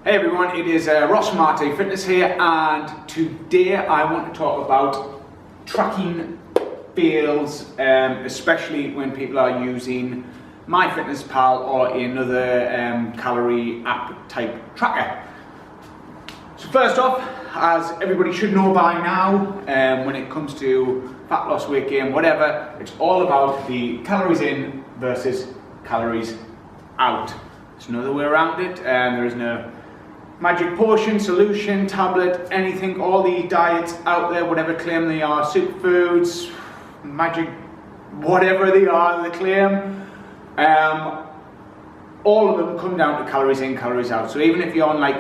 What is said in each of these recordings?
Hey everyone, it is Ross from RT Fitness here, and today I want to talk about tracking fails, especially when people are using MyFitnessPal or another calorie app type tracker. So first off, as everybody should know by now, when it comes to fat loss, weight gain, whatever, it's all about the calories in versus calories out. There's no other way around it, and there is no magic potion, solution, tablet, anything. All the diets out there, whatever claim they are, superfoods, magic, whatever they are, they claim, all of them come down to calories in, calories out. So even if you're on like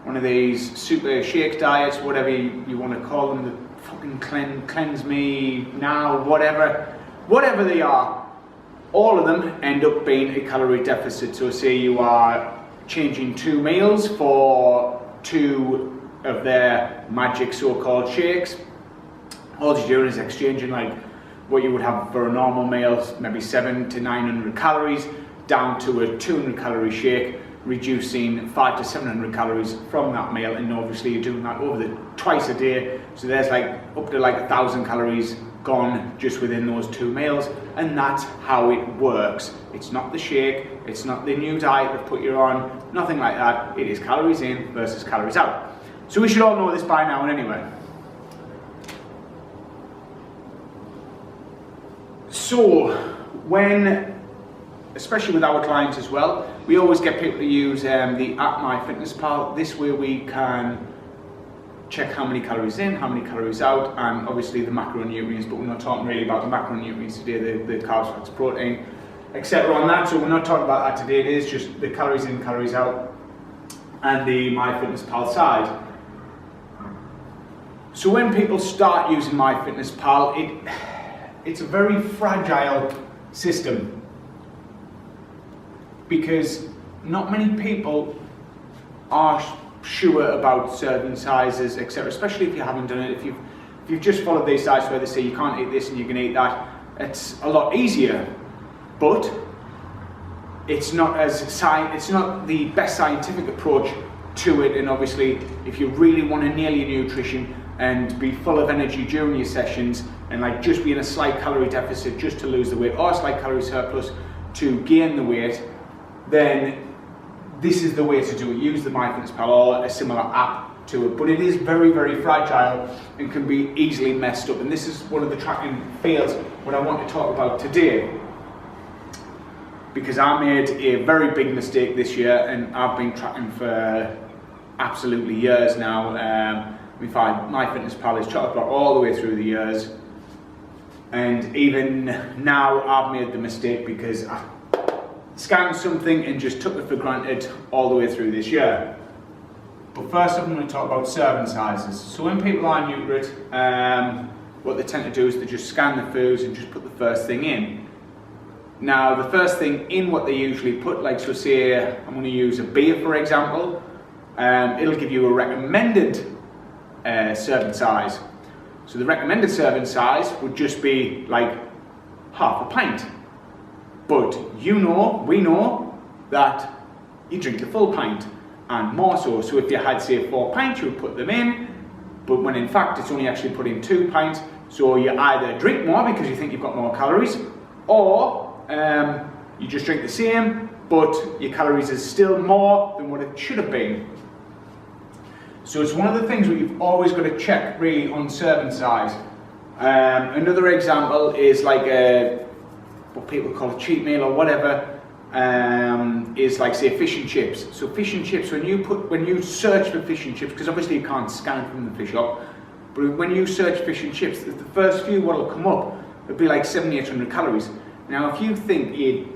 one of these super shake diets, whatever you want to call them, the fucking cleanse me now, whatever they are, all of them end up being a calorie deficit. So say you are changing 2 meals for 2 of their magic so-called shakes. All you're doing is exchanging like what you would have for a normal meal, maybe 700 to 900 calories, down to a 200 calorie shake, reducing 500 to 700 calories from that meal. And obviously you're doing that over twice a day, so there's like up to like 1,000 calories gone just within those 2 meals, and that's how it works. It's not the shake, it's not the new diet they've put you on, nothing like that. It is calories in versus calories out. So we should all know this by now anyway. So when, especially with our clients as well, we always get people to use the app MyFitnessPal. This way we can check how many calories in, how many calories out, and obviously the macronutrients, but we're not talking really about the macronutrients today, the carbs, fats, protein, etc. on that, so we're not talking about that today. It is just the calories in, calories out, and the MyFitnessPal side. So when people start using MyFitnessPal, it's a very fragile system, because not many people are sure about serving sizes, etc. Especially if you haven't done it. If you've just followed these diets where they say you can't eat this and you can eat that, it's a lot easier. But it's not the best scientific approach to it. And obviously, if you really want to nail your nutrition and be full of energy during your sessions, and like just be in a slight calorie deficit just to lose the weight, or a slight calorie surplus to gain the weight, then this is the way to do it. Use the MyFitnessPal or a similar app to it. But it is very, very fragile and can be easily messed up. And this is one of the tracking fails what I want to talk about today, because I made a very big mistake this year, and I've been tracking for absolutely years now. MyFitnessPal is chock block all the way through the years, and even now I've made the mistake because I scanned something and just took it for granted all the way through this year. But first I'm going to talk about serving sizes. So when people are new to it, what they tend to do is they just scan the foods and just put the first thing in. Now the first thing in what they usually put, like so say I'm going to use a beer for example, it'll give you a recommended serving size. So the recommended serving size would just be like half a pint. But we know that you drink the full pint and more so. So if you had say 4 pints, you would put them in, but when in fact it's only actually put in 2 pints. So you either drink more because you think you've got more calories, or you just drink the same, but your calories is still more than what it should have been. So it's one of the things that you've always got to check really on serving size. Another example is like what people call a cheat meal or whatever, is like say fish and chips. So fish and chips, when you search for fish and chips, because obviously you can't scan it from the fish shop, but when you search fish and chips, the first few what will come up, it'll be like 700-800 calories. Now if you think a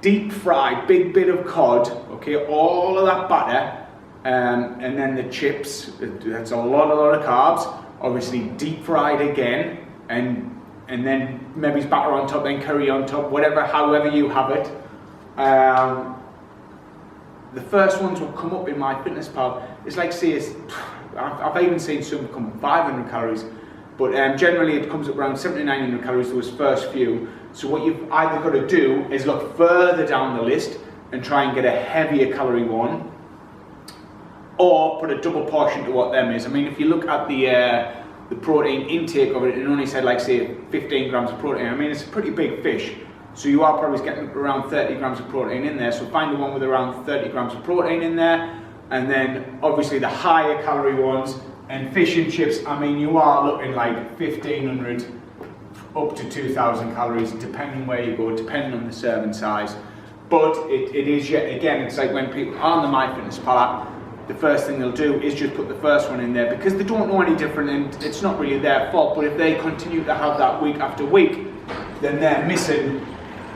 deep fried big bit of cod, okay, all of that butter, and then the chips, that's a lot of carbs, obviously deep fried again, and then maybe it's batter on top, then curry on top, whatever, however you have it. The first ones will come up in MyFitnessPal. It's like say, I've even seen some come up 500 calories, but generally it comes up around 700 to 900 calories those first few. So what you've either got to do is look further down the list and try and get a heavier calorie one, or put a double portion to what them is. I mean, if you look at the protein intake of it, it only said like say 15 grams of protein. I mean, it's a pretty big fish, so you are probably getting around 30 grams of protein in there. So find the one with around 30 grams of protein in there, and then obviously the higher calorie ones. And fish and chips, I mean, you are looking like 1,500 up to 2,000 calories, depending where you go, depending on the serving size. But it is, yet again, it's like when people are on the MyFitnessPal app, the first thing they'll do is just put the first one in there because they don't know any different, and it's not really their fault. But if they continue to have that week after week, then they're missing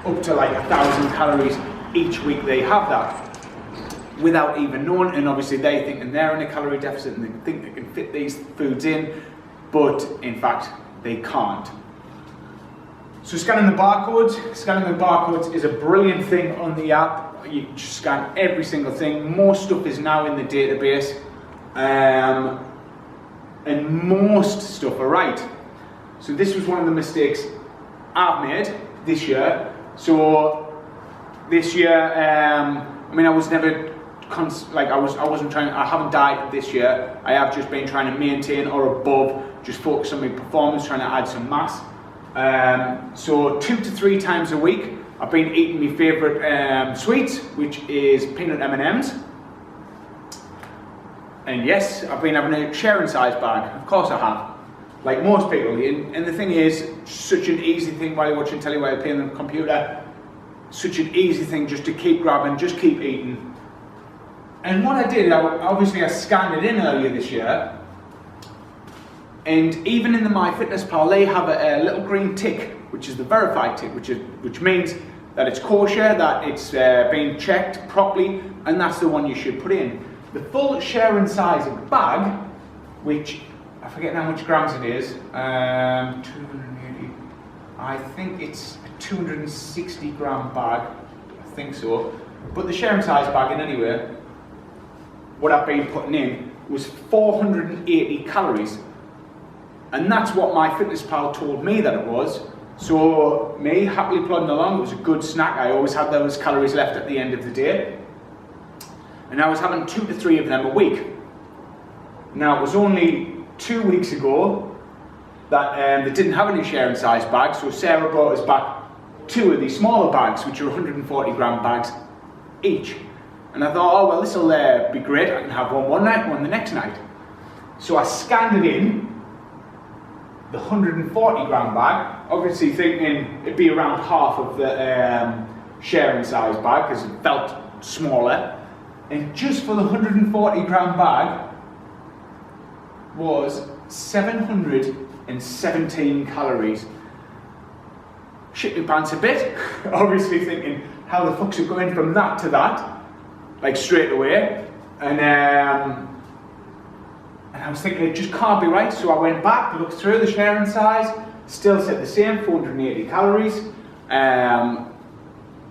up to like 1,000 calories each week they have that, without even knowing. And obviously they think they're in a calorie deficit and they think they can fit these foods in, but in fact they can't. So scanning the barcodes is a brilliant thing on the app. You just scan every single thing. Most stuff is now in the database, and most stuff are right. So this was one of the mistakes I've made this year. So this year, I mean, I was never I haven't dieted this year. I have just been trying to maintain or above, just focus on my performance, trying to add some mass. So 2 to 3 times a week, I've been eating my favourite sweets, which is peanut M&Ms. And yes, I've been having a sharing size bag. Of course I have, like most people. And the thing is, such an easy thing while you're watching telly, while you're playing on the computer. Such an easy thing just to keep grabbing, just keep eating. And what I did, I scanned it in earlier this year, and even in the MyFitnessPal, they have a little green tick, which is the verified tick, which means that it's kosher, that it's been checked properly, and that's the one you should put in. The full sharing size of the bag, which I forget how much grams it is, 280. I think it's a 260 gram bag. I think so. But the sharing size bag, in anyway, what I've been putting in was 480 calories. And that's what MyFitnessPal told me that it was. So me happily plodding along, it was a good snack. I always had those calories left at the end of the day. And I was having 2 to 3 of them a week. Now it was only 2 weeks ago that they didn't have any sharing size bags, so Sarah brought us back 2 of these smaller bags, which are 140 gram bags each. And I thought, oh well, this will be great, I can have one night, one the next night. So I scanned it in, the 140 gram bag, obviously thinking it'd be around half of the sharing size bag because it felt smaller. And just for the 140 gram bag was 717 calories. Shit my pants a bit, obviously thinking, how the fuck's it going from that to that? Like straight away. And I was thinking it just can't be right, so I went back, looked through the sharing size, still said the same, 480 calories. The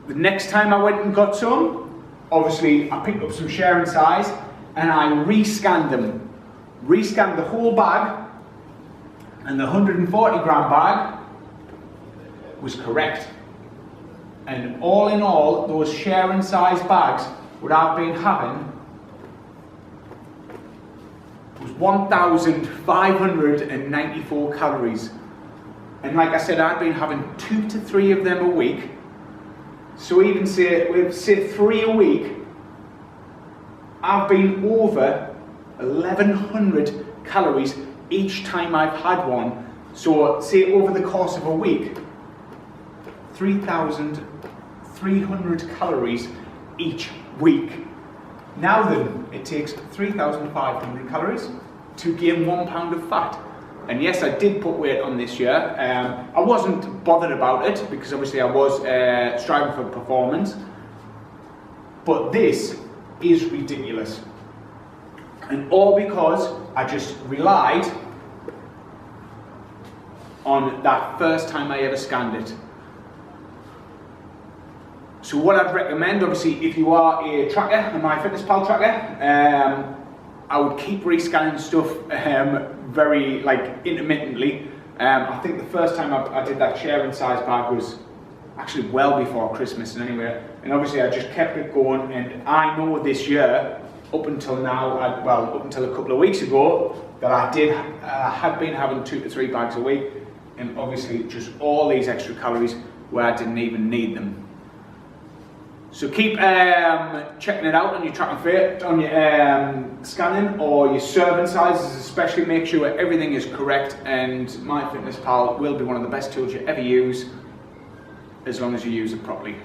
next time I went and got some, obviously I picked up some sharing size and I rescanned them. Rescanned the whole bag, and the 140 gram bag was correct. And all in all, those sharing size bags, what I've been having was 1,594 calories. And like I said, I've been having 2 to 3 of them a week. So even say 3 a week, I've been over 1,100 calories each time I've had one. So say over the course of a week, 3,300 calories each week. Now then, it takes 3,500 calories to gain 1 pound of fat. And yes, I did put weight on this year. I wasn't bothered about it because obviously I was striving for performance. But this is ridiculous. And all because I just relied on that first time I ever scanned it. So what I'd recommend, obviously, if you are a tracker, a MyFitnessPal tracker, I would keep rescanning stuff very intermittently. I think the first time I did that sharing size bag was actually well before Christmas and anyway. And obviously I just kept it going, and I know this year up until now, up until a couple of weeks ago, that I had been having 2 to 3 bags a week, and obviously just all these extra calories where I didn't even need them. So keep checking it out on your track and fit, on your scanning or your serving sizes especially. Make sure everything is correct, and MyFitnessPal will be one of the best tools you ever use as long as you use it properly.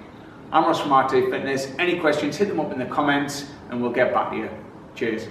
I'm Ross from RT Fitness. Any questions, hit them up in the comments and we'll get back to you. Cheers.